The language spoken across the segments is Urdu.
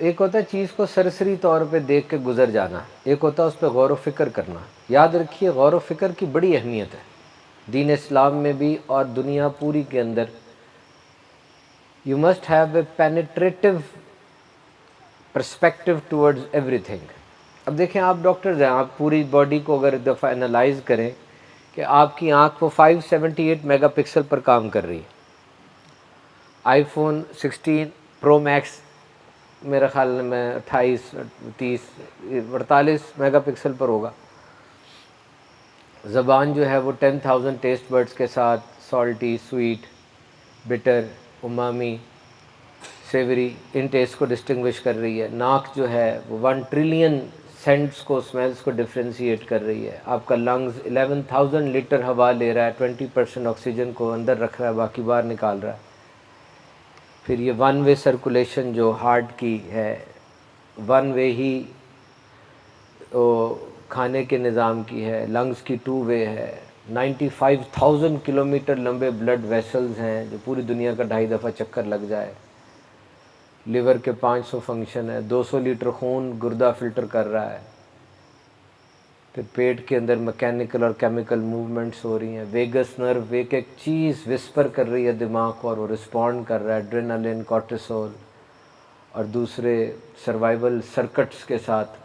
ایک ہوتا ہے چیز کو سرسری طور پہ دیکھ کے گزر جانا، ایک ہوتا ہے اس پہ غور و فکر کرنا۔ یاد رکھیے غور و فکر کی بڑی اہمیت ہے دین اسلام میں بھی اور دنیا پوری کے اندر۔ You must have a penetrative perspective towards everything. اب دیکھیں آپ ڈاکٹرز ہیں، آپ پوری باڈی کو اگر ایک دفعہ انالائز کریں کہ آپ کی آنکھ وہ 578 میگا پکسل پر کام کر رہی ہے، آئی فون 16 پرو میکس میرے خیال میں 28 30 48 میگا پکسل پر ہوگا۔ زبان جو ہے وہ 10,000 ٹیسٹ برڈز کے ساتھ سالٹی، سویٹ، بٹر، امامی، سیوری ان ٹیسٹ کو ڈسٹنگوش کر رہی ہے۔ ناک جو ہے وہ 1 ٹریلین سینٹس کو، اسمیلس کو ڈفرینشیٹ کر رہی ہے۔ آپ کا لنگز 11,000 لیٹر ہوا لے رہا ہے، 20% آکسیجن کو اندر رکھ رہا ہے، باقی باہر نکال رہا ہے۔ پھر یہ 1 وے سرکولیشن جو ہارٹ کی ہے، 1 وے ہی کھانے کے نظام کی ہے، لنگز کی 2 وے ہے۔ 95,000 کلومیٹر لمبے بلڈ ویسلز ہیں جو پوری دنیا کا 2.5 دفعہ چکر لگ جائے۔ لیور کے 500 فنکشن ہے، 200 لیٹر خون گردہ فلٹر کر رہا ہے۔ پھر پیٹ کے اندر میکینیکل اور کیمیکل موومنٹس ہو رہی ہیں۔ ویگس نرو ایک ایک چیز وسپر کر رہی ہے دماغ کو اور وہ رسپونڈ کر رہا ہے، ایڈرینلن، کورٹیسول اور دوسرے سروائیول سرکٹس کے ساتھ۔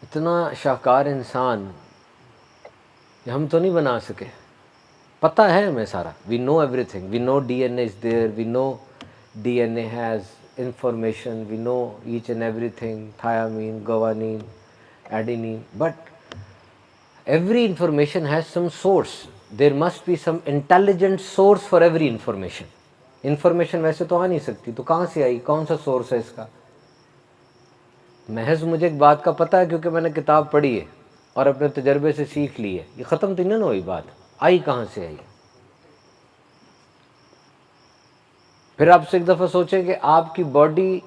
اتنا شاہکار انسان یہ ہم تو نہیں بنا سکے، پتہ ہے ہمیں سارا۔ We know everything, we know D N A is there, we know D N A has information, we know H and everything, thiamine, guanine, adenine, but every information has some source. There must be some intelligent source for every information. Information ویسے تو آ نہیں سکتی، تو کہاں سے آئی؟ کون سا سورس ہے اس کا؟ محض مجھے ایک بات کا پتہ ہے کیونکہ میں نے کتاب پڑھی ہے اور اپنے تجربے سے سیکھ لی ہے، یہ ختم تو نہیں نہ ہوئی بات، آئی کہاں سے آئی؟ پھر آپ سے ایک دفعہ سوچیں کہ آپ کی باڈی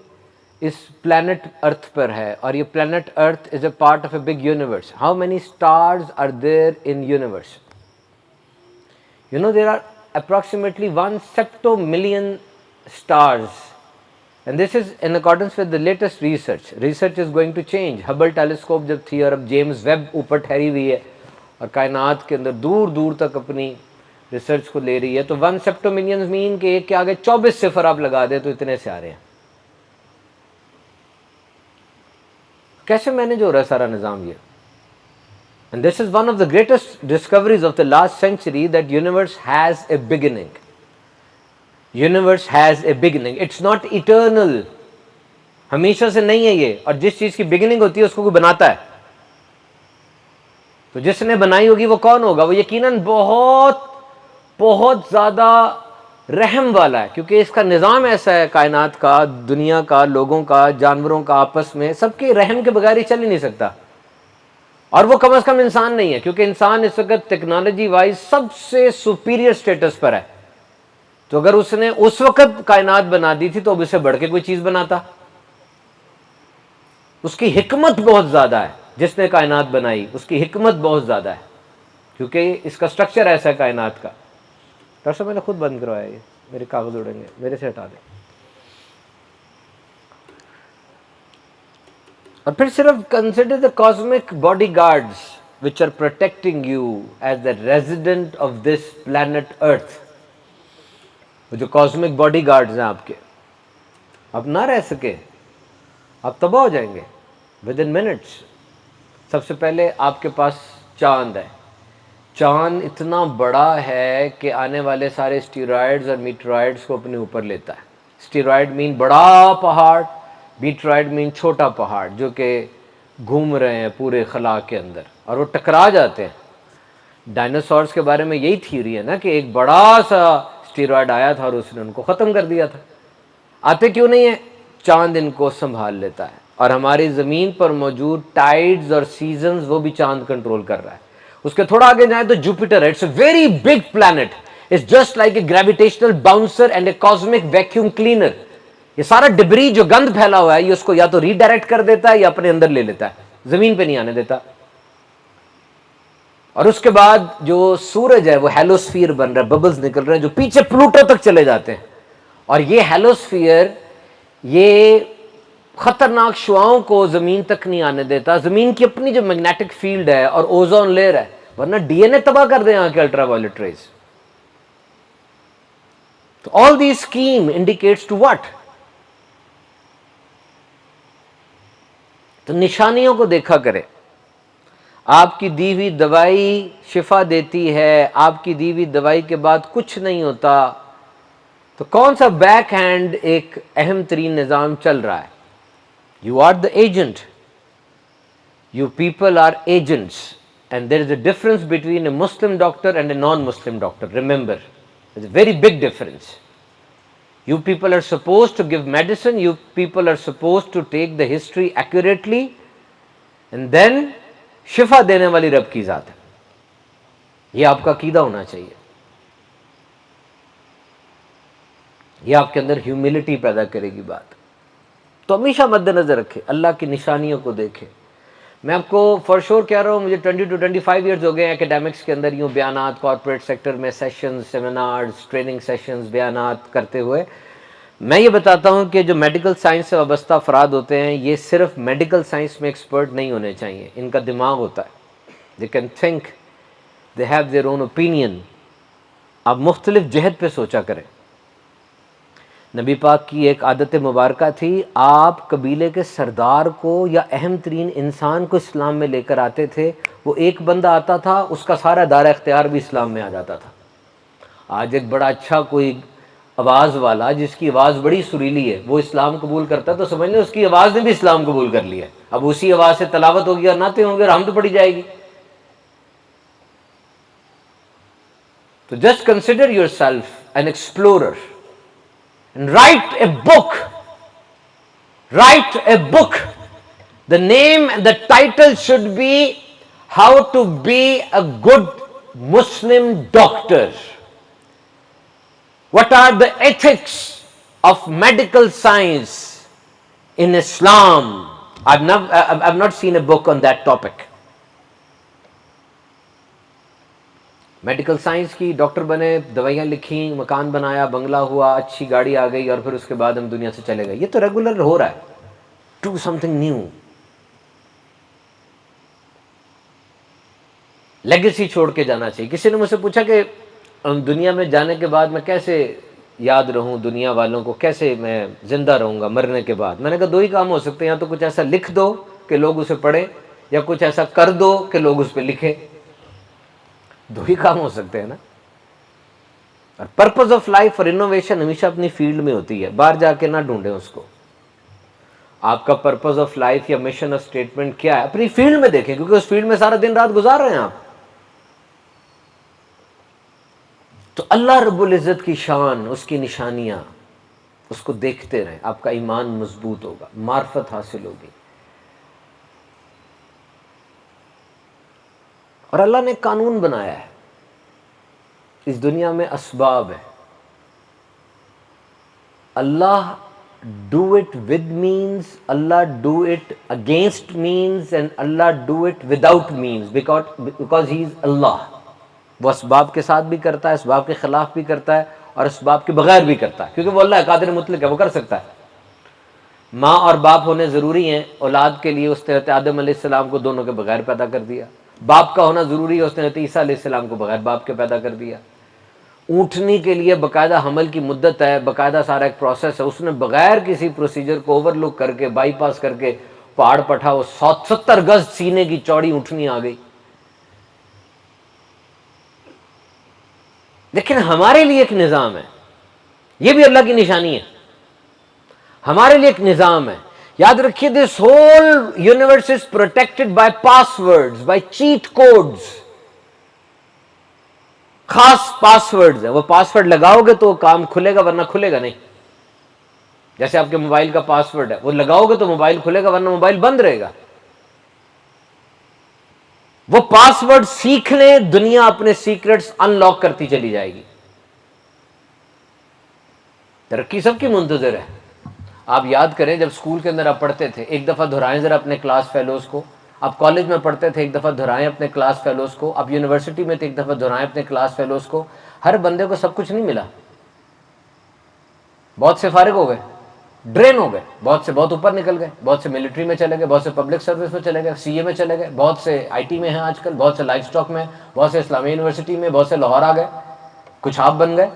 اس پلانٹ ارتھ پر ہے اور یہ planet earth is a part of a big universe. How many stars are there in universe? You know, there are approximately 1 septomillion stars, and this is in accordance with the latest research. Research is going to change. Hubble telescope جب تھی اور اب جیمز ویب اوپر ٹھہری ہوئی ہے اور کائنات کے اندر دور دور تک اپنی ریسرچ کو لے رہی ہے، تو 1 septomillion مین کہ ایک کے آگے 24 صفر آپ لگا دیں تو اتنے سے آ رہے ہیں۔ کیسے مینیج ہو رہا ہے سارا نظام یہ؟ And this is one of the greatest discoveries of the last century, that universe has a beginning. Universe has a beginning. It's not eternal. ہمیشہ سے نہیں ہے یہ، اور جس چیز کی بگننگ ہوتی ہے اس کو کوئی بناتا ہے، تو جس نے بنائی ہوگی وہ کون ہوگا؟ وہ یقیناً بہت بہت زیادہ رحم والا ہے، کیونکہ اس کا نظام ایسا ہے، کائنات کا، دنیا کا، لوگوں کا، جانوروں کا، آپس میں سب کے رحم کے بغیر ہی چل ہی نہیں سکتا۔ اور وہ کم از کم انسان نہیں ہے، کیونکہ انسان اس وقت ٹیکنالوجی وائز سب سے سپیریئر سٹیٹس پر ہے، تو اگر اس نے اس وقت کائنات بنا دی تھی تو اب اس سے بڑھ کے کوئی چیز بناتا۔ اس کی حکمت بہت زیادہ ہے، جس نے کائنات بنائی اس کی حکمت بہت زیادہ ہے، کیونکہ اس کا سٹرکچر ایسا ہے کائنات کا۔ ڈاکٹر صاحب میں نے خود بند کروایا، یہ میرے کاغذ اڑیں گے، میرے سے ہٹا دیں۔ اور پھر صرف consider the cosmic body guards which are protecting you as the resident of this planet earth۔ وہ جو کاسمک باڈی گارڈز ہیں آپ کے، آپ نہ رہ سکے، آپ تباہ ہو جائیں گے ود ان منٹس۔ سب سے پہلے آپ کے پاس چاند ہے، چاند اتنا بڑا ہے کہ آنے والے سارے اسٹیرائڈز اور میٹرائڈز کو اپنے اوپر لیتا ہے۔ اسٹیرائڈ مین بڑا پہاڑ، میٹرائڈ مین چھوٹا پہاڑ جو کہ گھوم رہے ہیں پورے خلا کے اندر اور وہ ٹکرا جاتے ہیں۔ ڈائناسورس کے بارے میں یہی تھیوری ہے نا کہ ایک بڑا سا اسٹیرائڈ آیا تھا اور اس نے ان کو ختم کر دیا تھا۔ آتے کیوں نہیں ہیں؟ چاند ان کو سنبھال لیتا ہے، اور ہماری زمین پر موجود ٹائیڈز اور سیزنز وہ بھی چاند کنٹرول کر رہا ہے۔ اس کے تھوڑا آگے جائیں تو جوپیٹر ہے، it's a very big planet, it's just like a gravitational bouncer and a cosmic vacuum cleaner. یہ سارا ڈبری جو گند پھیلا ہوا ہے یہ اس کو یا تو ری ڈائریکٹ کر دیتا ہے یا اپنے اندر لے لیتا ہے، زمین پہ نہیں آنے دیتا۔ اور اس کے بعد جو سورج ہے وہ ہیلوسفیئر بن رہا ہے، ببلز نکل رہے ہیں جو پیچھے پلوٹو تک چلے جاتے ہیں، اور یہ ہیلوسفیئر یہ خطرناک شعاؤں کو زمین تک نہیں آنے دیتا. زمین کی اپنی جو میگنیٹک فیلڈ ہے اور اوزون لیئر ہے, ورنہ ڈی این اے تباہ کر دیں یہاں کے الٹرا وائلٹ ریز. تو all the scheme indicates to what? تو نشانیوں کو دیکھا کرے. آپ کی دی ہوئی دوائی شفا دیتی ہے, آپ کی دی ہوئی دوائی کے بعد کچھ نہیں ہوتا, تو کون سا بیک ہینڈ ایک اہم ترین نظام چل رہا ہے؟ You are the agent. You people are agents, and there is a difference between a Muslim doctor and a non Muslim doctor. Remember, it's a very big difference. You people are supposed to give medicine, you people are supposed to take the history accurately, and then شفا دینے والی رب کی ذات ہے. یہ آپ کا عقیدہ ہونا چاہیے. یہ آپ کے اندر ہیوملٹی پیدا کرے گی بات. تو ہمیشہ مد نظر رکھے, اللہ کی نشانیوں کو دیکھے. میں آپ کو فار شور کہہ رہا ہوں, مجھے 20 to 25 ایئرز ہو گئے ہیں اکیڈیمکس کے اندر یوں بیانات, کارپوریٹ سیکٹر میں سیشنز, سیمینارز, ٹریننگ سیشنز, بیانات کرتے ہوئے. میں یہ بتاتا ہوں کہ جو میڈیکل سائنس سے وابستہ افراد ہوتے ہیں, یہ صرف میڈیکل سائنس میں ایکسپرٹ نہیں ہونے چاہیے. ان کا دماغ ہوتا ہے, they can think, they have their own opinion. آپ مختلف جہت پہ سوچا کریں. نبی پاک کی ایک عادت مبارکہ تھی, آپ قبیلے کے سردار کو یا اہم ترین انسان کو اسلام میں لے کر آتے تھے. وہ ایک بندہ آتا تھا, اس کا سارا دائرہ اختیار بھی اسلام میں آ جاتا تھا. آج ایک بڑا اچھا کوئی آواز والا جس کی آواز بڑی سریلی ہے, وہ اسلام قبول کرتا ہے تو سمجھ لیں اس کی آواز نے بھی اسلام قبول کر لیا. اب اسی آواز سے تلاوت ہوگی اور نعتیں ہوں گے اور حمد پڑھی جائے گی. تو just consider yourself an explorer and write a book. Write a book. The name and the title should be How to be a good Muslim doctor. What are the ethics of medical science in Islam? I've not seen a book on that topic. Medical science کی, ڈاکٹر بنے, دوائیاں لکھیں, مکان بنایا, بنگلہ ہوا, اچھی گاڑی آ گئی, اور پھر اس کے بعد ہم دنیا سے چلے گئے. یہ تو ریگولر ہو رہا ہے. Do some thing new. Legacy چھوڑ کے جانا چاہیے. کسی نے مجھ سے پوچھا کہ دنیا میں جانے کے بعد میں کیسے یاد رہوں دنیا والوں کو, کیسے میں زندہ رہوں گا مرنے کے بعد. میں نے کہا دو ہی کام ہو سکتے ہیں, یا تو کچھ ایسا لکھ دو کہ لوگ اسے پڑھیں, یا کچھ ایسا کر دو کہ لوگ اس پہ لکھیں. دو ہی کام ہو سکتے ہیں نا. اور پرپز آف لائف اور انوویشن ہمیشہ اپنی فیلڈ میں ہوتی ہے, باہر جا کے نہ ڈھونڈیں اس کو. آپ کا پرپز آف لائف یا مشن اور اسٹیٹمنٹ کیا ہے, اپنی فیلڈ میں دیکھیں, کیونکہ اس فیلڈ میں سارا دن رات گزار رہے ہیں آپ. تو اللہ رب العزت کی شان, اس کی نشانیاں, اس کو دیکھتے رہیں. آپ کا ایمان مضبوط ہوگا, معرفت حاصل ہوگی. اور اللہ نے قانون بنایا ہے. اس دنیا میں اسباب ہے. Allah do it with means, Allah do it against means, and Allah do it without means, because he is Allah. وہ اسباب کے ساتھ بھی کرتا ہے, اسباب کے خلاف بھی کرتا ہے, اور اسباب کے بغیر بھی کرتا ہے, کیونکہ وہ اللہ قادر مطلق ہے, وہ کر سکتا ہے. ماں اور باپ ہونے ضروری ہیں اولاد کے لیے. اس نے آدم علیہ السلام کو دونوں کے بغیر پیدا کر دیا. باپ کا ہونا ضروری ہے, اس نے عیسیٰ علیہ السلام کو بغیر باپ کے پیدا کر دیا. اونٹنی کے لیے باقاعدہ حمل کی مدت ہے, باقاعدہ سارا ایک پروسیس ہے. اس نے بغیر کسی پروسیجر کو اوور لک کر کے, بائی پاس کر کے پہاڑ پٹھا, وہ 70 گز سینے کی چوڑی اونٹنی آ گئی. لیکن ہمارے لیے ایک نظام ہے, یہ بھی اللہ کی نشانی ہے. ہمارے لیے ایک نظام ہے. یاد رکھیے, this whole universe is protected by pass words, by chat codes. خاص پاس ورڈز ہیں, وہ پاس ورڈ لگاؤ گے تو کام کھلے گا, ورنہ کھلے گا نہیں. جیسے آپ کے موبائل کا پاس ورڈ ہے, وہ لگاؤ گے تو موبائل کھلے گا, ورنہ موبائل بند رہے گا. وہ پاس ورڈ سیکھ لیں, دنیا اپنے سیکرٹس ان لاک کرتی چلی جائے گی. ترقی سب کی منتظر ہے. آپ یاد کریں, جب اسکول کے اندر آپ پڑھتے تھے, ایک دفعہ دہرائیں ذرا اپنے کلاس فیلوز کو. آپ کالج میں پڑھتے تھے, ایک دفعہ دہرائیں اپنے کلاس فیلوز کو. آپ یونیورسٹی میں تھے, ایک دفعہ دہرائیں اپنے کلاس فیلوز کو. ہر بندے کو سب کچھ نہیں ملا, بہت سے فارغ ہو گئے. ڈرین ہو گئے، بہت سے بہت اوپر نکل گئے، بہت سے ملٹری میں چلے گئے، بہت سے پبلک سروس میں چلے گئے، سی اے میں چلے گئے، بہت سے آئی ٹی میں ہیں آج کل، بہت سے لائف اسٹاک میں، بہت سے اسلامیہ یونیورسٹی میں، بہت سے لاہور آ گئے، کچھ آپ بن گئے.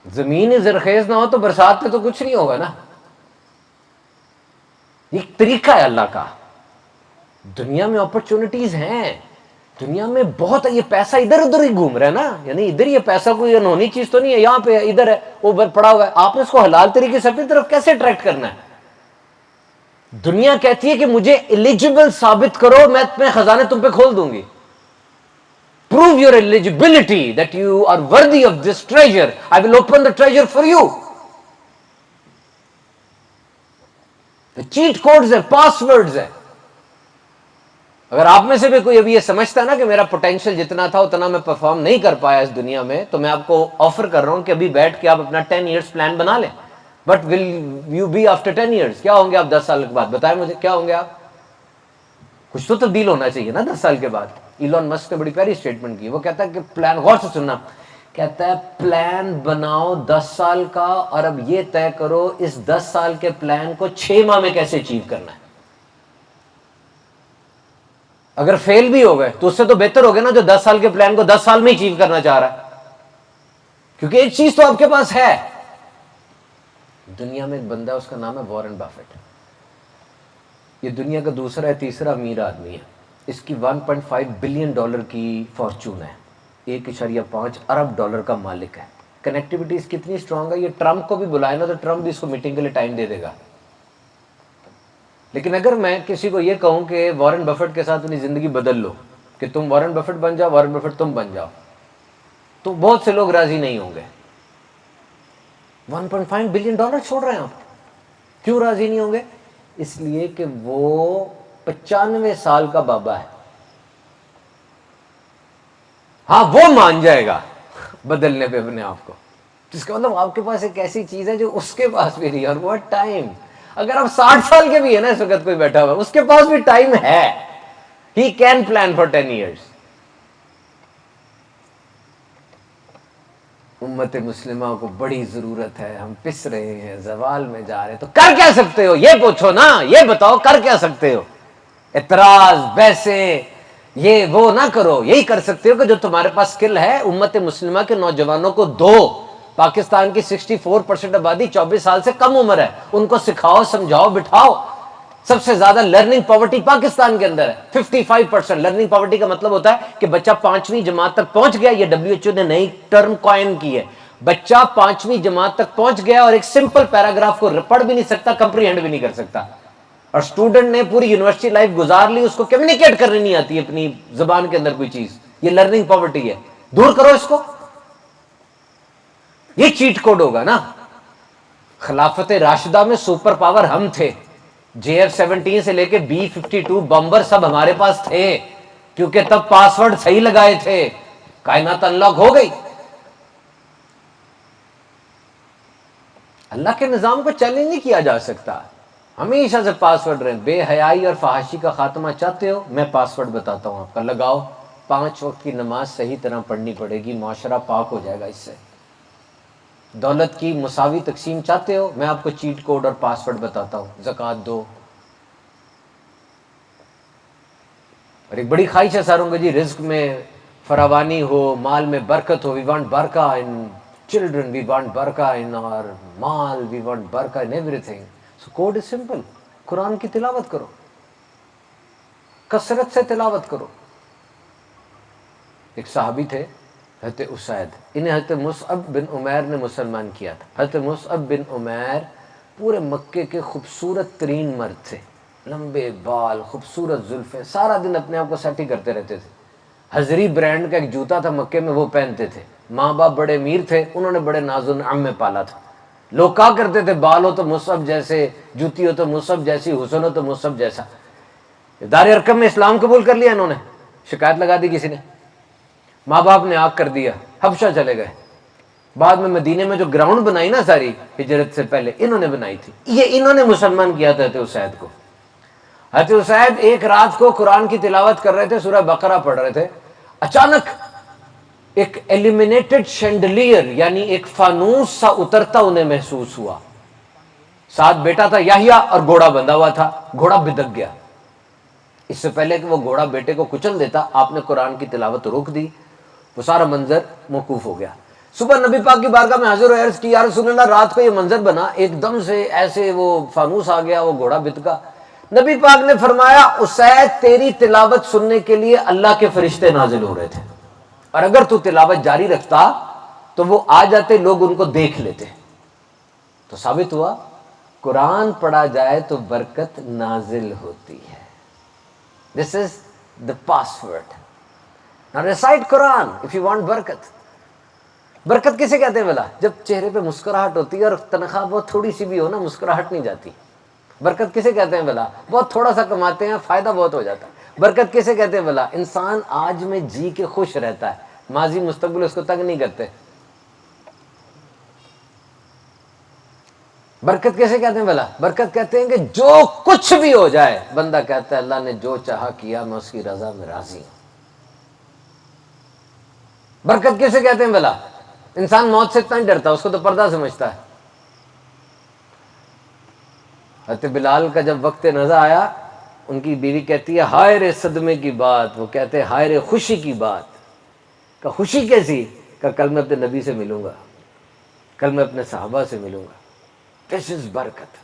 زمین زرخیز نہ ہو تو برسات پہ تو کچھ نہیں ہوگا نا. یہ طریقہ ہے اللہ کا. دنیا میں اپرچونٹیز ہیں، دنیا میں بہت ہے. یہ پیسہ ادھر ادھر ہی گھوم رہا ہے نا، یعنی ادھر یہ پیسہ کوئی انہونی چیز تو نہیں ہے، یہاں پہ ادھر ہے، وہ پڑا ہوا ہے. آپ نے اس کو حلال طریقے سے اپنی طرف کیسے اٹریکٹ کرنا ہے؟ دنیا کہتی ہے کہ مجھے ایلیجیبل ثابت کرو، میں اپنے خزانے تم پہ کھول دوں گی. Prove your eligibility that you are worthy of this treasure. I will open the treasure for you. Chat codes ہیں، پاس ورڈز ہیں. اگر آپ میں سے بھی کوئی ابھی یہ سمجھتا ہے نا کہ میرا پوٹینشیل جتنا تھا اتنا میں پرفارم نہیں کر پایا اس دنیا میں، تو میں آپ کو آفر کر رہا ہوں کہ ابھی بیٹھ کے آپ اپنا 10 ایئرس پلان بنا لیں. But will you be after 10 years? کیا ہوں گے آپ 10 سال کے بعد؟ بتائیں مجھے کیا ہوں گے آپ. کچھ تو تبدیل ہونا چاہیے نا 10 سال کے بعد. ایلون مسک نے بڑی پیاری اسٹیٹمنٹ کی. وہ کہتا ہے کہ پلان، غور سے سننا، کہتا ہے پلان بناؤ 10 سال کا، اور اب یہ طے کرو اس 10 سال کے پلان کو 6 ماہ میں کیسے اچیو کرنا ہے. اگر فیل بھی ہو گئے تو اس سے تو بہتر ہو گیا نا جو 10 سال کے پلان کو 10 سال میں اچیو کرنا چاہ رہا ہے. کیونکہ ایک چیز تو آپ کے پاس ہے. دنیا میں ایک بندہ ہے، اس کا نام ہے وارن بافٹ. یہ دنیا کا دوسرا یا تیسرا امیر آدمی ہے. اس کی 1.5 بلین ڈالر کی فارچون ہے، 1.5 ارب ڈالر کا مالک ہے. کنیکٹیوٹی اس کی اتنی اسٹرانگ ہے، یہ ٹرمپ کو بھی بلائے نا تو ٹرمپ بھی اس کو میٹنگ کے لیے ٹائم دے دے گا. لیکن اگر میں کسی کو یہ کہوں کہ وارن بفٹ کے ساتھ اپنی زندگی بدل لو، کہ تم وارن بفٹ بن جاؤ، وارن بفٹ تم بن جاؤ، تو بہت سے لوگ راضی نہیں ہوں گے. 1.5 بلین ڈالر چھوڑ رہے ہیں آپ. کیوں راضی نہیں ہوں گے؟ اس لیے کہ وہ 95 سال کا بابا ہے. ہاں وہ مان جائے گا بدلنے پہ اپنے آپ کو. جس کا مطلب آپ کے پاس ایک ایسی چیز ہے جو اس کے پاس بھی نہیں. اور وہ ٹائم. اگر آپ 60 سال کے بھی ہے نا اس وقت کوئی بیٹھا ہوا، اس کے پاس بھی ٹائم ہے. He can plan for 10 years. امت مسلمہ کو بڑی ضرورت ہے، ہم پس رہے ہیں، زوال میں جا رہے ہیں. تو کر کیا سکتے ہو یہ پوچھو نا، یہ بتاؤ کر کیا سکتے ہو. اعتراض، بحثیں، یہ وہ نہ کرو. یہی کر سکتے ہو کہ جو تمہارے پاس سکل ہے امت مسلمہ کے نوجوانوں کو دو. پاکستان کی 64% آبادی 24 سال سے کم عمر ہے، ان کو سکھاؤ، سمجھاؤ، بٹھاؤ. سب سے زیادہ لرننگ پاورٹی پاکستان کے اندر ہے، 55%. لرننگ پاورٹی کا مطلب ہوتا ہے کہ بچہ 5ویں جماعت تک پہنچ گیا. یہ WHO نے نئی ٹرم کوائن کی ہے. بچہ 5ویں جماعت تک پہنچ گیا اور ایک سمپل پیراگراف کو پڑھ بھی نہیں سکتا، کمپریہینڈ بھی نہیں کر سکتا. اور اسٹوڈنٹ نے پوری یونیورسٹی لائف گزار لی، اس کو کمیونیکیٹ کرنے نہیں آتی اپنی زبان کے اندر کوئی چیز. یہ لرننگ پاورٹی ہے. دور کرو اس کو. یہ چیٹ کوڈ ہوگا نا. خلافت راشدہ میں سپر پاور ہم تھے. JF-17 سے لے کے B-52 بمبر سب ہمارے پاس تھے، کیونکہ تب پاسورڈ صحیح لگائے تھے. کائنات انلاک ہو گئی. اللہ کے نظام کو چیلنج نہیں کیا جا سکتا. ہمیشہ سے پاسورڈ رہیں. بے حیائی اور فحاشی کا خاتمہ چاہتے ہو؟ میں پاسورڈ بتاتا ہوں آپ کا، لگاؤ. 5 وقت کی نماز صحیح طرح پڑھنی پڑے گی، معاشرہ پاک ہو جائے گا اس سے. دولت کی مساوی تقسیم چاہتے ہو؟ میں آپ کو چیٹ کوڈ اور پاسورڈ بتاتا ہوں. زکوٰۃ دو. اور ایک بڑی خواہش ہے ساروں کو، جی رزق میں فراوانی ہو، مال میں برکت ہو. وی وانٹ برکہ ان children, we want برکہ in our مال, we want برکہ in everything. So code is simple. قرآن کی تلاوت کرو، کثرت سے تلاوت کرو. ایک صحابی تھے حضرت اسید، انہیں حضرت مصعب بن عمیر نے مسلمان کیا تھا. حضرت مصعب بن عمیر پورے مکے کے خوبصورت ترین مرد تھے. لمبے بال، خوبصورت زلفیں، سارا دن اپنے آپ کو سیٹ ہی کرتے رہتے تھے. حضری برانڈ کا ایک جوتا تھا مکے میں، وہ پہنتے تھے. ماں باپ بڑے امیر تھے، انہوں نے بڑے ناز و نعم میں پالا تھا. لوگ کہا کرتے تھے بال ہو تو مصعب جیسے، جوتی ہو تو مصعب جیسی، حسن ہو تو مصعب جیسا. دار ارقم میں اسلام قبول کر لیا انہوں نے. شکایت لگا دی کسی نے، ماں باپ نے آگ کر دیا، حبشہ چلے گئے. بعد میں مدینے میں جو گراؤنڈ بنائی نا ساری ہجرت سے پہلے انہوں نے بنائی تھی. یہ انہوں نے مسلمان کیا تھا حضرت اسید کو. حضرت اسید ایک رات کو قرآن کی تلاوت کر رہے تھے، سورہ بقرہ پڑھ رہے تھے. اچانک ایک ایلیمینیٹڈ شینڈلیئر یعنی ایک فانوس سا اترتا انہیں محسوس ہوا. ساتھ بیٹا تھا یحییٰ اور گھوڑا بندھا ہوا تھا. گھوڑا بدک گیا. اس سے پہلے کہ وہ گھوڑا بیٹے کو کچل دیتا آپ نے قرآن کی تلاوت روک دی. وہ سارا منظر موقوف ہو گیا. صبح نبی پاک کی بارگاہ میں حاضر و عرض کی یا رسول اللہ رات کو یہ منظر بنا, ایک دم سے ایسے وہ فانوس آ گیا, وہ گھوڑا بتکا. نبی پاک نے فرمایا اسید تیری تلاوت سننے کے لیے اللہ کے فرشتے نازل ہو رہے تھے, اور اگر تو تلاوت جاری رکھتا تو وہ آ جاتے, لوگ ان کو دیکھ لیتے. تو ثابت ہوا قرآن پڑھا جائے تو برکت نازل ہوتی ہے. This is the password. Now recite Quran if you want برکت. برکت کسے کہتے ہیں بھلا؟ جب چہرے پہ مسکراہٹ ہوتی ہے اور تنخواہ بہت تھوڑی سی بھی ہو نا, مسکراہٹ نہیں جاتی. برکت کسے کہتے ہیں بھلا؟ بہت تھوڑا سا کماتے ہیں, فائدہ بہت ہو جاتا ہے. برکت کسے کہتے ہیں بھلا؟ انسان آج میں جی کے خوش رہتا ہے, ماضی مستقبل اس کو تنگ نہیں کرتے. برکت کیسے کہتے ہیں بھلا؟ برکت کہتے ہیں کہ جو کچھ بھی ہو جائے بندہ کہتا ہے اللہ نے جو چاہا کیا, میں اس کی رضا میں راضی ہوں. برکت کیسے کہتے ہیں بھلا؟ انسان موت سے اتنا نہیں ڈرتا, اس کو تو پردہ سمجھتا ہے. حضرت بلال کا جب وقت نزا آیا, ان کی بیوی کہتی ہے ہائے رے صدمے کی بات, وہ کہتے ہیں ہائے رے خوشی کی بات. کہ خوشی کیسی؟ کہ کل میں اپنے نبی سے ملوں گا, کل میں اپنے صحابہ سے ملوں گا. This is برکت.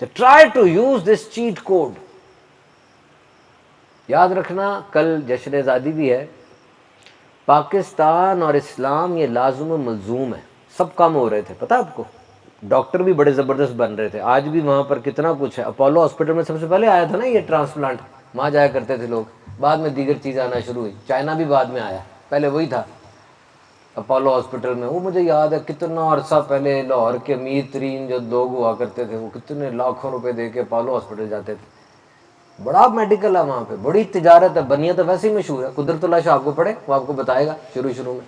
So try to use this cheat code. یاد رکھنا کل جشن آزادی بھی ہے. پاکستان اور اسلام یہ لازم و ملزوم ہے. سب کام ہو رہے تھے, پتہ آپ کو, ڈاکٹر بھی بڑے زبردست بن رہے تھے. آج بھی وہاں پر کتنا کچھ ہے. اپولو ہاسپٹل میں سب سے پہلے آیا تھا نا یہ ٹرانسپلانٹ, وہاں جایا کرتے تھے لوگ. بعد میں دیگر چیزیں آنا شروع ہوئی. چائنا بھی بعد میں آیا, پہلے وہی تھا اپولو ہاسپٹل میں. وہ مجھے یاد ہے کتنا عرصہ پہلے لاہور کے امیر ترین جو لوگ ہوا کرتے تھے وہ کتنے لاکھوں روپے دے کے اپولو ہاسپٹل جاتے تھے. بڑا میڈیکل ہے وہاں پہ, بڑی تجارت ہے. بنیا تو ویسے ہی مشہور ہے. قدرت اللہ شاہ آپ کو پڑھے, وہ آپ کو بتائے گا. شروع میں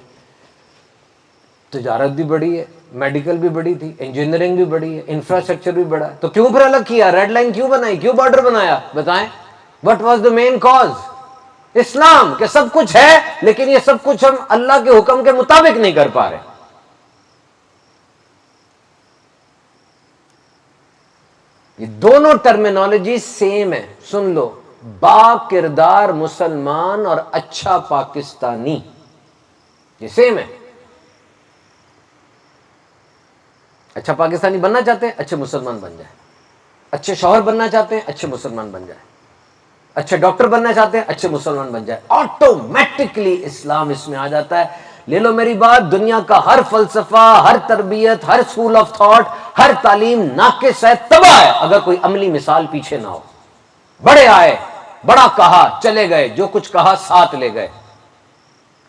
تجارت بھی بڑی ہے, میڈیکل بھی بڑی تھی, انجینئرنگ بھی بڑی ہے, انفراسٹرکچر بھی بڑا ہے. تو کیوں پھر الگ کیا, ریڈ لائن کیوں بنائی, کیوں بارڈر بنایا؟ بتائیں. What was the main cause? Islam. کہ سب کچھ ہے لیکن یہ سب کچھ ہم اللہ کے حکم کے مطابق نہیں کر پا رہے. یہ دونوں ٹرمینالوجی سیم ہے, سن لو. با کردار مسلمان اور اچھا پاکستانی, یہ سیم ہے. اچھا پاکستانی بننا چاہتے ہیں, اچھے مسلمان بن جائیں. اچھے شوہر بننا چاہتے ہیں, اچھے مسلمان بن جائیں. اچھے ڈاکٹر بننا چاہتے ہیں, اچھے مسلمان بن جائیں. آٹومیٹکلی اسلام اس میں آ جاتا ہے. لے لو میری بات, دنیا کا ہر فلسفہ, ہر تربیت, ہر اسکول آف تھاٹ, ہر تعلیم ناقص ہے, تباہ ہے اگر کوئی عملی مثال پیچھے نہ ہو. بڑے آئے, بڑا کہا, چلے گئے, جو کچھ کہا ساتھ لے گئے.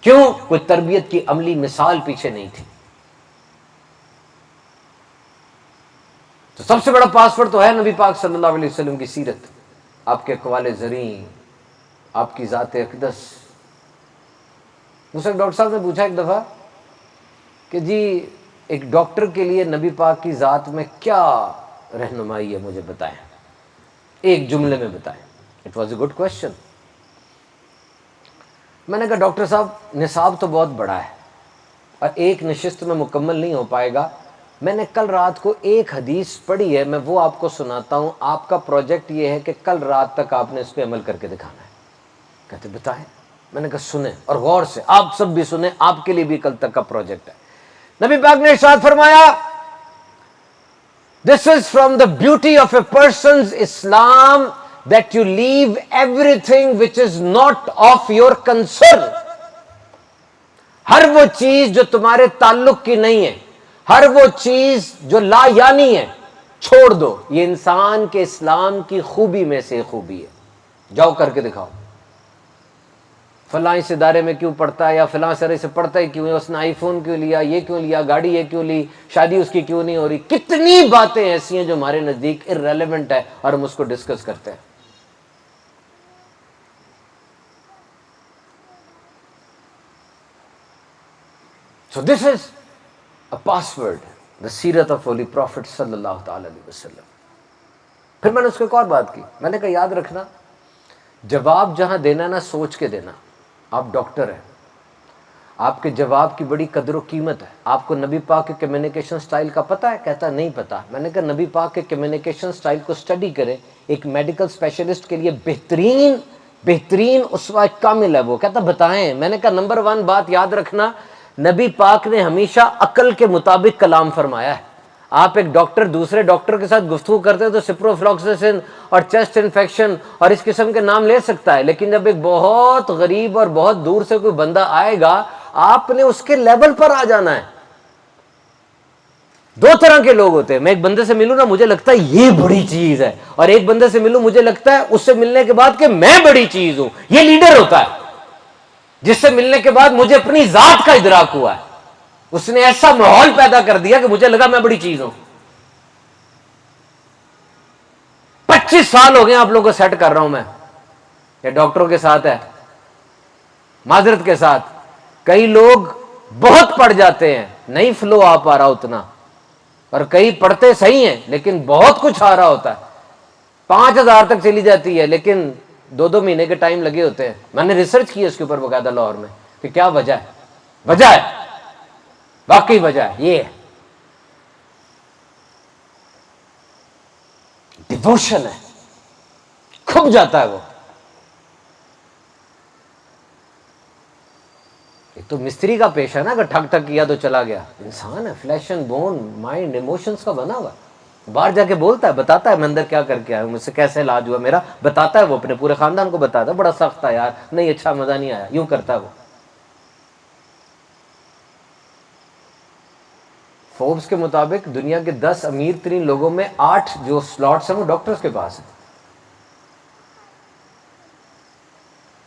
کیوں؟ کوئی تربیت کی عملی مثال پیچھے نہیں تھی. تو سب سے بڑا پاسورڈ تو ہے نبی پاک صلی اللہ علیہ وسلم کی سیرت, آپ کے اقوال زریں, آپ کی ذات اقدس. مجھ سے ڈاکٹر صاحب نے پوچھا ایک دفعہ کہ جی ایک ڈاکٹر کے لیے نبی پاک کی ذات میں کیا رہنمائی ہے, مجھے بتائیں, ایک جملے میں بتائیں. It was a good question. میں نے کہا ڈاکٹر صاحب نصاب تو بہت بڑا ہے اور ایک نشست میں مکمل نہیں ہو پائے گا. میں نے کل رات کو ایک حدیث پڑھی ہے, میں وہ آپ کو سناتا ہوں. آپ کا پروجیکٹ یہ ہے کہ کل رات تک آپ نے اس پہ عمل کر کے دکھانا ہے. کہتے بتائیں. میں نے کہا سنیں اور غور سے, آپ سب بھی سنیں, آپ کے لیے بھی کل تک کا پروجیکٹ ہے. نبی پاک نے ارشاد فرمایا this is from the beauty of a person's Islam that you leave everything which is not of your concern. ہر وہ چیز جو تمہارے تعلق کی نہیں ہے, ہر وہ چیز جو لا یعنی ہے, چھوڑ دو. یہ انسان کے اسلام کی خوبی میں سے خوبی ہے. جاؤ کر کے دکھاؤ. فلاں اس ادارے میں کیوں پڑھتا ہے, یا فلاں سرے سے پڑھتا ہی کیوں ہے, اس نے آئی فون کیوں لیا, یہ کیوں لیا, گاڑی یہ کیوں لی, شادی اس کی کیوں نہیں ہو رہی. کتنی باتیں ایسی ہیں جو ہمارے نزدیک irrelevant ہے اور ہم اس کو ڈسکس کرتے ہیں. So this is a password, the سیرت of Holy Prophet صلی اللہ تعالی علیہ وسلم. پھر میں نے اس کو ایک اور بات کی. میں نے کہا یاد رکھنا, جواب جہاں دینا نا سوچ کے دینا. آپ ڈاکٹر ہیں, آپ کے جواب کی بڑی قدر و قیمت ہے. آپ کو نبی پاک کے کمیونیکیشن سٹائل کا پتہ ہے؟ کہتا نہیں پتہ. میں نے کہا نبی پاک کے کمیونیکیشن سٹائل کو سٹڈی کریں. ایک میڈیکل اسپیشلسٹ کے لیے بہترین اسوہ کامل ہے وہ. کہتا بتائیں. میں نے کہا نمبر 1 بات یاد رکھنا، نبی پاک نے ہمیشہ عقل کے مطابق کلام فرمایا ہے. آپ ایک ڈاکٹر دوسرے ڈاکٹر کے ساتھ گفتگو کرتے ہیں تو سپروفلوکسیسن اور چیسٹ انفیکشن اور اس قسم کے نام لے سکتا ہے، لیکن جب ایک بہت غریب اور بہت دور سے کوئی بندہ آئے گا آپ نے اس کے لیول پر آ جانا ہے. 2 طرح کے لوگ ہوتے ہیں. میں ایک بندے سے ملوں نا مجھے لگتا ہے یہ بڑی چیز ہے، اور ایک بندے سے ملوں مجھے لگتا ہے اس سے ملنے کے بعد کہ میں بڑی چیز ہوں. یہ لیڈر ہوتا ہے جس سے ملنے کے بعد مجھے اپنی ذات کا ادراک ہوا ہے. اس نے ایسا ماحول پیدا کر دیا کہ مجھے لگا میں بڑی چیز ہوں. 25 سال ہو گئے آپ لوگوں کو سیٹ کر رہا ہوں میں. یہ ڈاکٹروں کے ساتھ ہے، معذرت کے ساتھ کئی لوگ بہت پڑھ جاتے ہیں، نہیں فلو آ پا رہا اتنا، اور کئی پڑھتے صحیح ہیں لیکن بہت کچھ آ رہا ہوتا ہے. 5000 تک چلی جاتی ہے لیکن 2 مہینے کے ٹائم لگے ہوتے ہیں. میں نے ریسرچ کی اس کے اوپر باقاعدہ لاہور میں کہ کیا وجہ ہے. وجہ ہے، واقعی وجہ ہے، یہ ہے ڈیووشن ہے. کھپ جاتا ہے وہ. ایک تو مستری کا پیشہ ہے نا، اگر ٹھک ٹھک کیا تو چلا گیا. انسان ہے، flesh and bone, mind emotions کا بنا ہوا. باہر جا کے بولتا ہے، بتاتا ہے میں اندر کیا کر کے آیا ہوں، مجھ سے کیسے علاج ہوا میرا، بتاتا ہے. وہ اپنے پورے خاندان کو بتاتا ہے بڑا سخت تھا یار، نہیں اچھا مزہ نہیں آیا، یوں کرتا ہے وہ. فوربس کے مطابق دنیا کے 10 امیر ترین لوگوں میں 8 جو سلاٹس ہیں وہ ڈاکٹرز کے پاس ہیں.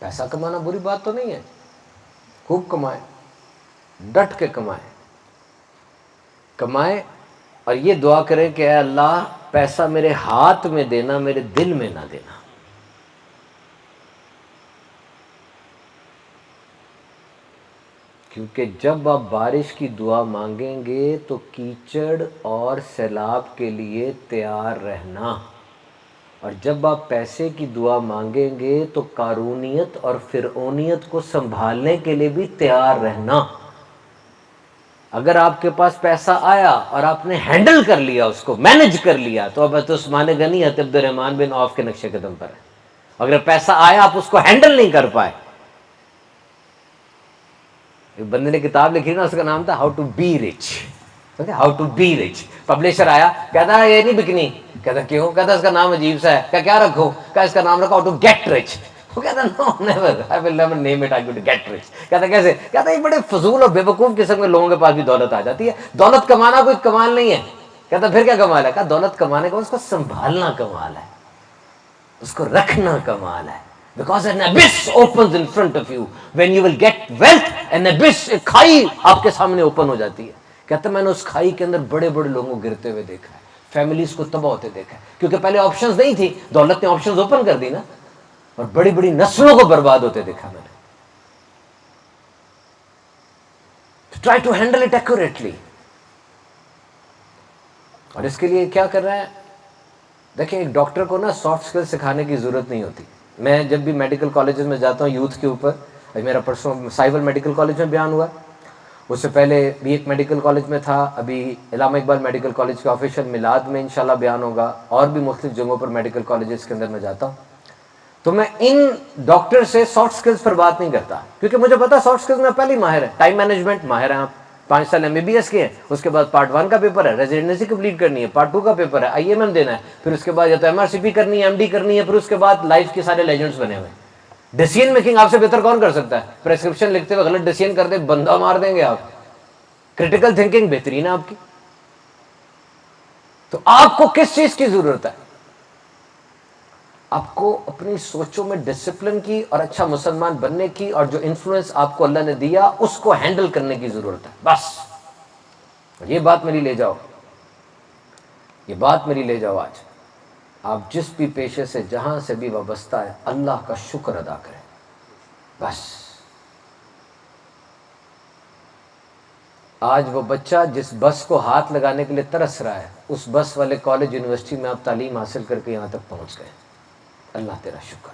پیسہ کمانا بری بات تو نہیں ہے، خوب کمائیں، ڈٹ کے کمائیں اور یہ دعا کریں کہ اے اللہ پیسہ میرے ہاتھ میں دینا، میرے دل میں نہ دینا. کیونکہ جب آپ بارش کی دعا مانگیں گے تو کیچڑ اور سیلاب کے لیے تیار رہنا، اور جب آپ پیسے کی دعا مانگیں گے تو قارونیت اور فرعونیت کو سنبھالنے کے لیے بھی تیار رہنا. اگر آپ کے پاس پیسہ آیا اور آپ نے ہینڈل کر لیا، اس کو مینج کر لیا، تو اب تو عثمان غنی حضرت عبد الرحمن بن عوف کے نقش قدم پر ہے. اگر پیسہ آیا آپ اس کو ہینڈل نہیں کر پائے. ایک بندے نے کتاب لکھی نا، اس کا نام تھا how to be rich. How to be rich. Publisher آیا کہتا یہ نہیں بکنی. کہتا کیوں؟ کہتا اس کا نام عجیب سا ہے. کیا رکھو؟ کہ اس کا نام رکھو ہاؤ ٹو گیٹ رچ. وہ کہتا no never, I will never name it, I will get rich. کہتا کیسے؟ کہتا یہ بڑے فضول اور بے وقوف قسم کے لوگوں کے پاس بھی دولت آ جاتی ہے، دولت کمانا کوئی کمال نہیں ہے. کہتا پھر کیا کمال ہے؟ کہا دولت کمانے کا اس کو سنبھالنا کمال ہے، اس کو رکھنا کمال ہے. Because an abyss opens in front of you. When you will get wealth, an abyss، ایک کھائی آپ کے سامنے اوپن ہو جاتی ہے. کہتا میں نے اس کھائی کے اندر بڑے بڑے لوگوں کو گرتے ہوئے دیکھا ہے، فیملیز کو تباہ ہوتے دیکھا ہے، کیونکہ پہلے آپشنز نہیں تھی، دولت نے آپشنز اوپن کر دی نا، اور بڑی بڑی نسلوں کو برباد ہوتے دیکھا میں نے. Try to handle it accurately. اور اس کے لیے کیا کر رہا ہے؟ دیکھیں ایک ڈاکٹر کو نا سافٹ اسکل سکھانے کی ضرورت نہیں ہوتی. میں جب بھی میڈیکل کالجز میں جاتا ہوں یوتھ کے اوپر، میرا پرسوں سائبر میڈیکل کالج میں بیان ہوا، اس سے پہلے بھی ایک میڈیکل کالج میں تھا، ابھی علامہ اقبال میڈیکل کالج کے آفیشیل میلاد میں انشاءاللہ بیان ہوگا، اور بھی مختلف جگہوں پر میڈیکل کالجز کے اندر میں جاتا ہوں. تو میں ان ڈاکٹر سے سافٹ اسکلز پر بات نہیں کرتا، کیونکہ مجھے پتا سافٹ اسکلز میں پہلے ہی ماہر ہے. ٹائم مینجمنٹ ماہر ہیں آپ، 5 سال MBBS کے ہیں، اس کے بعد پارٹ 1 کا پیپر ہے، ریزیڈنسی کمپلیٹ کرنی ہے، پارٹ 2 کا پیپر ہے، IMM دینا ہے، پھر اس کے بعد یا تو MRCP کرنی ہے، MD کرنی ہے، پھر اس کے بعد لائف کے سارے لیجنڈز بنے ہوئے. ڈیسیژن میکنگ آپ سے بہتر کون کر سکتا ہے؟ پریسکرپشن لکھتے ہوئے غلط ڈیسیژن کر دے بندہ مار دیں گے آپ. کریٹیکل تھنکنگ بہترین ہے آپ کی. تو آپ کو کس چیز کی ضرورت ہے؟ آپ کو اپنی سوچوں میں ڈسپلن کی اور اچھا مسلمان بننے کی، اور جو انفلوئنس آپ کو اللہ نے دیا اس کو ہینڈل کرنے کی ضرورت ہے بس. یہ بات میری لے جاؤ، یہ بات میری لے جاؤ. آج آپ جس بھی پیشے سے جہاں سے بھی وابستہ ہے اللہ کا شکر ادا کریں بس. آج وہ بچہ جس بس کو ہاتھ لگانے کے لیے ترس رہا ہے، اس بس والے کالج یونیورسٹی میں آپ تعلیم حاصل کر کے یہاں تک پہنچ گئے. اللہ تیرا شکر.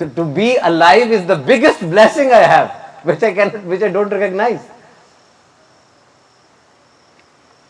To be alive is the biggest blessing I have, which I don't recognize.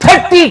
30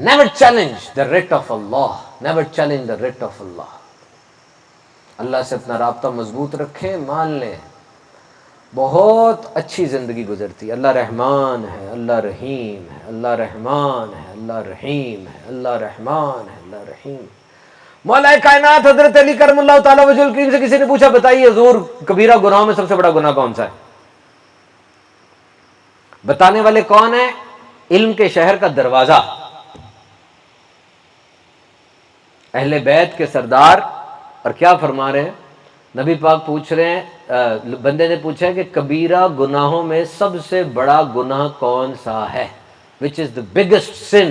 Never challenge the writ of Allah, never challenge the writ of Allah. اللہ سے اپنا رابطہ مضبوط رکھیں، مان لیں بہت اچھی زندگی گزرتی ہے۔ اللہ رحمان ہے، اللہ رحیم ہے، اللہ رحمان ہے، اللہ رحیم ہے، اللہ رحمان ہے، اللہ رحیم۔ مولا کائنات حضرت علی کرم اللہ تعالیٰ وجہ الکریم سے کسی نے پوچھا بتائیے حضور کبیرہ گناہوں میں سب سے بڑا گناہ کون سا ہے؟ بتانے والے کون ہیں؟ علم کے شہر کا دروازہ، اہل بیت کے سردار۔ اور کیا فرما رہے ہیں نبی پاک؟ پوچھ رہے ہیں، بندے نے پوچھا کہ کبیرہ گناہوں میں سب سے بڑا گناہ کون سا ہے؟ وچ از دا بگیسٹ سن؟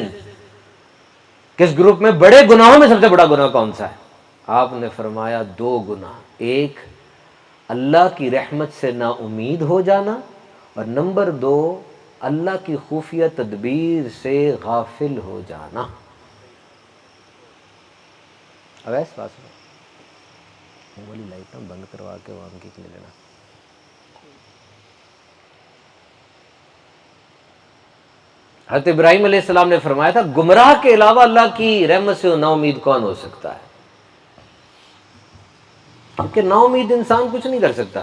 کس گروپ میں بڑے گناہوں میں سب سے بڑا گناہ کون سا ہے؟ آپ نے فرمایا دو گناہ، ایک اللہ کی رحمت سے نا امید ہو جانا، اور نمبر دو اللہ کی خفیہ تدبیر سے غافل ہو جانا۔ اویس بات وہ والی لائٹ نہ بند کروا کے وہ ان کی لے لینا۔ حضرت ابراہیم علیہ السلام نے فرمایا تھا گمراہ کے علاوہ اللہ کی رحمت سے نا امید کون ہو سکتا ہے؟ کیونکہ نا امید انسان کچھ نہیں کر سکتا،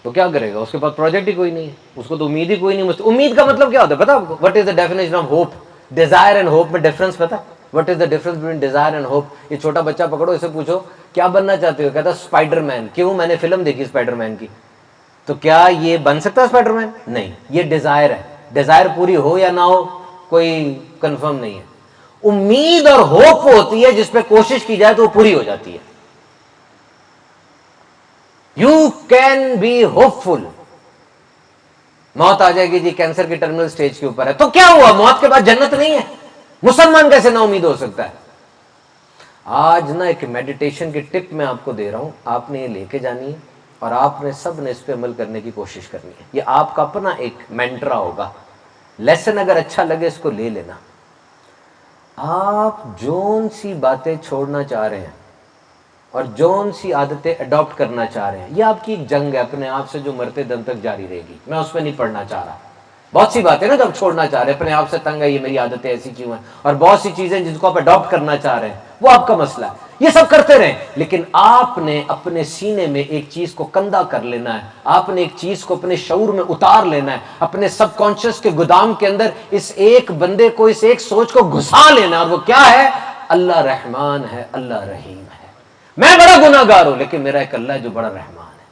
تو کیا کرے گا؟ اس کے پاس پروجیکٹ ہی کوئی نہیں ہے، اس کو تو امید ہی کوئی نہیں۔ امید کا مطلب کیا ہوتا ہے پتا آپ کو؟ What is the definition of hope? Desire and hope میں ڈفرنس پتا؟ What is the difference between desire and hope? یہ چھوٹا بچہ پکڑو، اسے پوچھو کیا بننا چاہتے ہو، کہتا اسپائڈر مین۔ کیوں؟ میں نے فلم دیکھی اسپائڈر مین کی۔ تو کیا یہ بن سکتا ہے اسپائڈر مین؟ نہیں، یہ ڈیزائر ہے۔ ڈیزائر پوری ہو یا نہ ہو کوئی کنفرم نہیں ہے۔ امید اور ہوپ ہوتی ہے جس پہ کوشش کی جائے تو وہ پوری ہو جاتی ہے۔ یو کین بی ہوپ فل۔ موت آ جائے گی جی، کینسر کی ٹرمینل سٹیج کے اوپر ہے، تو کیا ہوا؟ موت کے بعد جنت نہیں ہے؟ مسلمان کیسے نا امید ہو سکتا ہے؟ آج نا ایک میڈیٹیشن کی ٹپ میں آپ کو دے رہا ہوں، آپ نے یہ لے کے جانی ہے اور آپ نے سب نے اس پہ عمل کرنے کی کوشش کرنی ہے۔ یہ آپ کا اپنا ایک مینٹرا ہوگا۔ لیسن اگر اچھا لگے اس کو لے لینا۔ آپ جون سی باتیں چھوڑنا چاہ رہے ہیں اور جون سی عادتیں اڈاپٹ کرنا چاہ رہے ہیں، یہ آپ کی ایک جنگ ہے اپنے آپ سے جو مرتے دم تک جاری رہے گی۔ میں اس پہ نہیں پڑھنا چاہ رہا۔ بہت سی باتیں نا جب چھوڑنا چاہ رہے ہیں، اپنے آپ سے تنگ ہے یہ میری عادتیں ایسی کیوں ہیں، اور بہت سی چیزیں جن کو آپ اڈاپٹ کرنا چاہ رہے ہیں وہ آپ کا مسئلہ ہے۔ یہ سب کرتے رہیں، لیکن آپ نے اپنے سینے میں ایک چیز کو کندہ کر لینا ہے، آپ نے ایک چیز کو اپنے شعور میں اتار لینا ہے، اپنے سب کانشیس کے گودام کے اندر اس ایک بندے کو، اس ایک سوچ کو گھسا لینا ہے، اور وہ کیا ہے؟ اللہ رحمان ہے، اللہ رحیم ہے۔ میں بڑا گناہ گار ہوں لیکن میرا ایک اللہ ہے جو بڑا رحمان ہے۔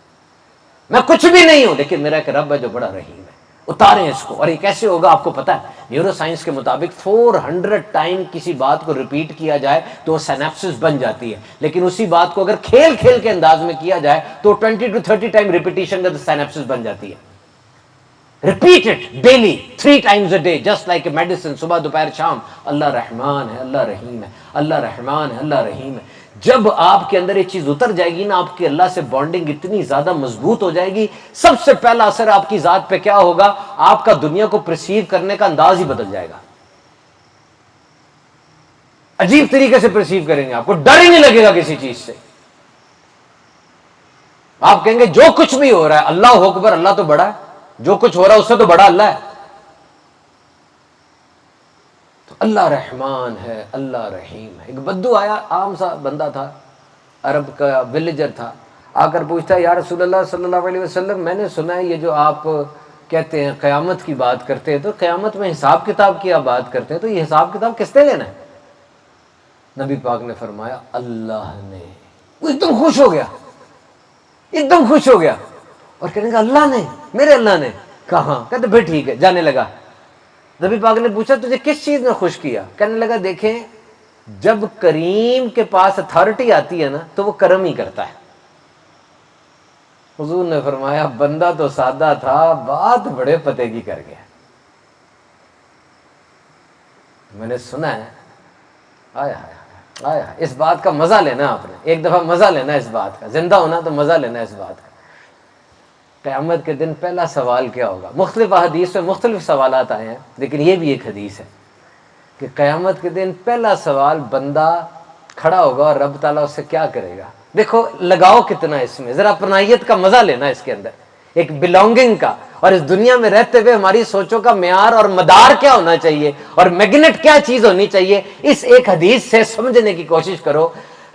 میں کچھ بھی نہیں ہوں لیکن میرا ایک رب ہے جو بڑا رحیم ہے۔ اتاریں اس کو۔ اور یہ کیسے ہوگا آپ کو پتا ہے؟ نیورو سائنس کے مطابق 400 ٹائم کسی بات کو ریپیٹ کیا جائے تو وہ سینپسس بن جاتی ہے، لیکن اسی بات کو اگر کھیل کھیل کے انداز میں کیا جائے تو 20 to 30 ٹائم ریپیٹیشن کا سینپسس بن جاتی ہے۔ Repeat it daily 3 times a day just like a medicine، صبح دوپہر شام۔ اللہ رحمان ہے، اللہ رحیم ہے، اللہ رحمان ہے، اللہ رحیم ہے۔ جب آپ کے اندر یہ چیز اتر جائے گی نا، آپ کی اللہ سے بانڈنگ اتنی زیادہ مضبوط ہو جائے گی، سب سے پہلا اثر آپ کی ذات پہ کیا ہوگا؟ آپ کا دنیا کو پرسیو کرنے کا انداز ہی بدل جائے گا۔ عجیب طریقے سے پرسیو کریں گے، آپ کو ڈر ہی نہیں لگے گا کسی چیز سے۔ آپ کہیں گے جو کچھ بھی ہو رہا ہے اللہ اکبر، اللہ تو بڑا ہے، جو کچھ ہو رہا ہے اس سے تو بڑا اللہ ہے۔ تو اللہ رحمان ہے، اللہ رحیم ہے۔ ایک بدو آیا، عام سا بندہ تھا، عرب کا ولیجر تھا، آ کر پوچھتا ہے یا رسول اللہ صلی اللہ علیہ وسلم، میں نے سنا ہے یہ جو آپ کہتے ہیں قیامت کی بات کرتے ہیں تو قیامت میں حساب کتاب کی آپ بات کرتے ہیں، تو یہ حساب کتاب کس نے لینا ہے؟ نبی پاک نے فرمایا اللہ نے۔ وہ ایک دم خوش ہو گیا، ایک دم خوش ہو گیا، اور کہنے کا اللہ نے؟ میرے اللہ نے؟ کہاں؟ کہتے پھر ٹھیک ہے، جانے لگا۔ نبی پاک نے پوچھا تجھے کس چیز نے خوش کیا؟ کہنے لگا دیکھیں جب کریم کے پاس اتھارٹی آتی ہے نا تو وہ کرم ہی کرتا ہے۔ حضور نے فرمایا بندہ تو سادہ تھا، بات بڑے پتے کی کر گیا۔ میں نے سنا ہے، آیا آیا اس بات کا مزہ لینا، آپ نے ایک دفعہ مزہ لینا اس بات کا، زندہ ہونا تو مزہ لینا اس بات کا۔ قیامت کے دن پہلا سوال کیا ہوگا؟ مختلف احادیث میں مختلف سوالات آئے ہیں، لیکن یہ بھی ایک حدیث ہے کہ قیامت کے دن پہلا سوال بندہ کھڑا ہوگا اور رب تعالیٰ اس سے کیا کرے گا۔ دیکھو لگاؤ کتنا اس میں، ذرا اپنائیت کا مزہ لینا اس کے اندر، ایک بلونگنگ کا، اور اس دنیا میں رہتے ہوئے ہماری سوچوں کا معیار اور مدار کیا ہونا چاہیے اور میگنیٹ کیا چیز ہونی چاہیے، اس ایک حدیث سے سمجھنے کی کوشش کرو۔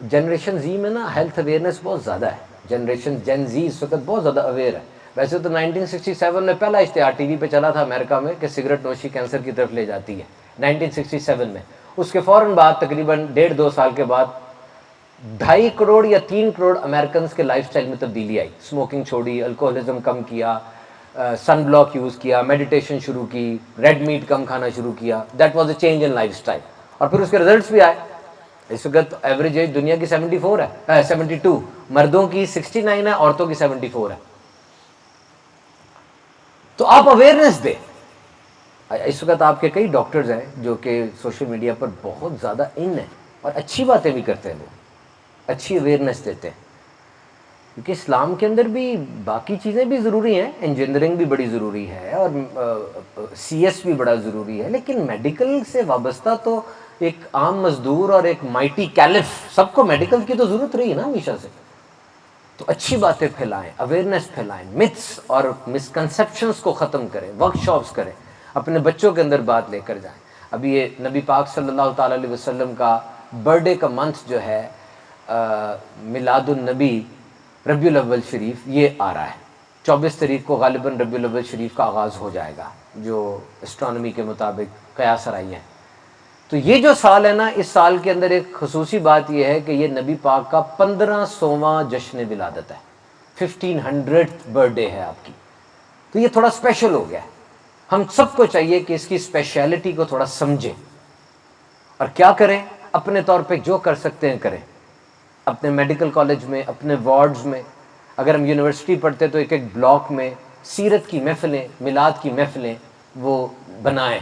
جنریشن زی میں نا ہیلتھ اویئرنیس بہت زیادہ ہے. جنریشن جین زی اس وقت بہت زیادہ اویئر ہے. ویسے تو 1967 میں پہلا اشتہار ٹی وی پہ چلا تھا امریکہ میں کہ سگریٹ نوشی کینسر کی طرف لے جاتی ہے 1967 میں. اس کے فوراً بعد تقریباً 1.5-2 سال کے بعد 2.5 کروڑ یا 3 کروڑ امریکنز کے لائف سٹائل میں تبدیلی آئی. اسموکنگ چھوڑی, الکوہلزم کم کیا, سن بلاک یوز کیا, میڈیٹیشن شروع کی, ریڈ میٹ کم کھانا شروع کیا. That was a change in life style. اور پھر اس کے رزلٹس بھی آئے. اس وقت ایوریج ایج دنیا کی 74 ہے, 72. مردوں کی 69 ہے, عورتوں کی 74 ہے. تو آپ اویئرنیس دیں. اس وقت آپ کے کئی ڈاکٹرز ہیں جو کہ سوشل میڈیا پر بہت زیادہ ان ہیں اور اچھی باتیں بھی کرتے ہیں, لوگ اچھی اویئرنیس دیتے ہیں. کیونکہ اسلام کے اندر بھی باقی چیزیں بھی ضروری ہیں, انجینئرنگ بھی بڑی ضروری ہے اور سی ایس بھی بڑا ضروری ہے, لیکن میڈیکل سے وابستہ تو ایک عام مزدور اور ایک مائٹی کیلف, سب کو میڈیکل کی تو ضرورت رہی ہے نا ہمیشہ سے. تو اچھی باتیں پھیلائیں, اویئرنیس پھیلائیں, متس اور مسکنسیپشنس کو ختم کریں, ورک شاپس کریں, اپنے بچوں کے اندر بات لے کر جائیں. ابھی یہ نبی پاک صلی اللہ تعالیٰ علیہ وسلم کا برتھ ڈے کا منتھ جو ہے میلاد النبی ربیع الاول شریف, یہ آ رہا ہے 24 تاریخ کو غالباً ربیع الاول شریف کا آغاز ہو جائے گا جو اسٹرانومی کے مطابق قیاس آرائی ہے. تو یہ جو سال ہے نا, اس سال کے اندر ایک خصوصی بات یہ ہے کہ یہ نبی پاک کا 1500واں جشن ولادت ہے, 1500th برتھ ڈے ہے آپ کی. تو یہ تھوڑا اسپیشل ہو گیا ہے. ہم سب کو چاہیے کہ اس کی اسپیشلٹی کو تھوڑا سمجھیں اور کیا کریں, اپنے طور پہ جو کر سکتے ہیں کریں. اپنے میڈیکل کالج میں, اپنے وارڈز میں, اگر ہم یونیورسٹی پڑھتے تو ایک ایک بلاک میں سیرت کی محفلیں, میلاد کی محفلیں وہ بنائیں.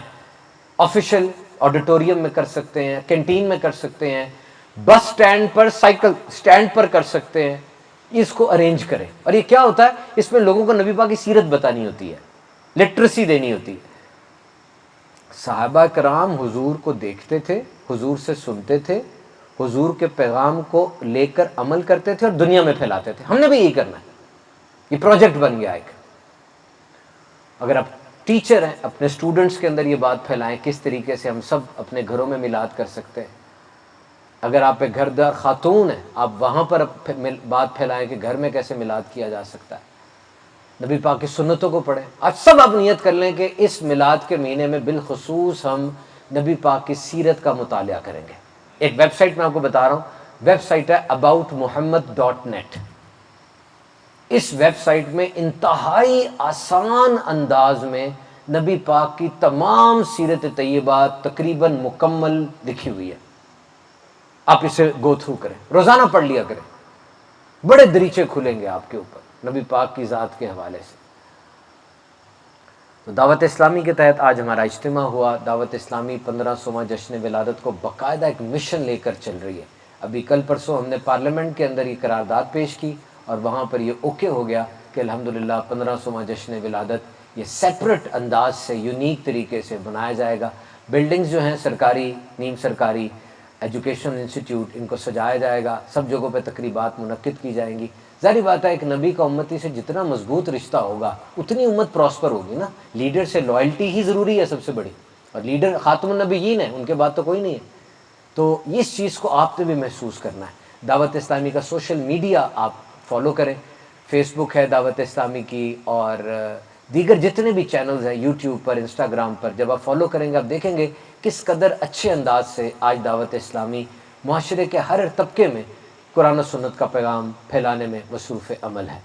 آفیشیل آڈیٹوریم میں کر سکتے ہیں, کینٹین میں کر سکتے ہیں, بس سٹینڈ پر, سائیکل سٹینڈ پر کر سکتے ہیں. اس کو ارینج کریں. اور یہ کیا ہوتا ہے, اس میں لوگوں کو نبی پاک کی سیرت بتانی ہوتی ہے, لٹریسی دینی ہوتی ہے. صحابہ کرام حضور کو دیکھتے تھے, حضور سے سنتے تھے, حضور کے پیغام کو لے کر عمل کرتے تھے اور دنیا میں پھیلاتے تھے. ہم نے بھی یہی کرنا ہے. یہ پروجیکٹ بن گیا ایک. اگر آپ ٹیچر ہیں, اپنے اسٹوڈنٹس کے اندر یہ بات پھیلائیں کس طریقے سے ہم سب اپنے گھروں میں میلاد کر سکتے ہیں. اگر آپ ایک گھر دار خاتون ہیں, آپ وہاں پر بات پھیلائیں کہ گھر میں کیسے میلاد کیا جا سکتا ہے. نبی پاک کی سنتوں کو پڑھیں. آج سب آپ نیت کر لیں کہ اس میلاد کے مہینے میں بالخصوص ہم نبی پاک کی سیرت کا مطالعہ کریں گے. ایک ویب سائٹ میں آپ کو بتا رہا ہوں, ویب سائٹ ہے aboutmuhammad.net. اس ویب سائٹ میں انتہائی آسان انداز میں نبی پاک کی تمام سیرت طیبہ تقریباً مکمل لکھی ہوئی ہے. آپ اسے گو تھرو کریں, روزانہ پڑھ لیا کریں, بڑے دریچے کھلیں گے آپ کے اوپر نبی پاک کی ذات کے حوالے سے. تو دعوت اسلامی کے تحت آج ہمارا اجتماع ہوا. دعوت اسلامی 1500واں جشن ولادت کو باقاعدہ ایک مشن لے کر چل رہی ہے. ابھی کل پرسوں ہم نے پارلیمنٹ کے اندر یہ قرارداد پیش کی اور وہاں پر یہ اوکے ہو گیا کہ الحمدللہ 1500واں جشن ولادت یہ سیپریٹ انداز سے, یونیک طریقے سے منایا جائے گا. بلڈنگز جو ہیں سرکاری, نیم سرکاری, ایجوکیشن انسٹیٹیوٹ, ان کو سجایا جائے گا. سب جگہوں پہ تقریبات منعقد کی جائیں گی. ظاہری بات ہے ایک نبی کا امتی سے جتنا مضبوط رشتہ ہوگا اتنی امت پراسپر ہوگی نا. لیڈر سے لائلٹی ہی ضروری ہے سب سے بڑی, اور لیڈر خاتم النبیین ہے, ان کے بعد تو کوئی نہیں ہے. تو اس چیز کو آپ نے بھی محسوس کرنا ہے. دعوت اسلامی کا سوشل میڈیا آپ فالو کریں. فیس بک ہے دعوت اسلامی کی, اور دیگر جتنے بھی چینلز ہیں یوٹیوب پر, انسٹاگرام پر, جب آپ فالو کریں گے آپ دیکھیں گے کس قدر اچھے انداز سے آج دعوت اسلامی معاشرے کے ہر طبقے میں قرآن و سنت کا پیغام پھیلانے میں مصروف عمل ہے.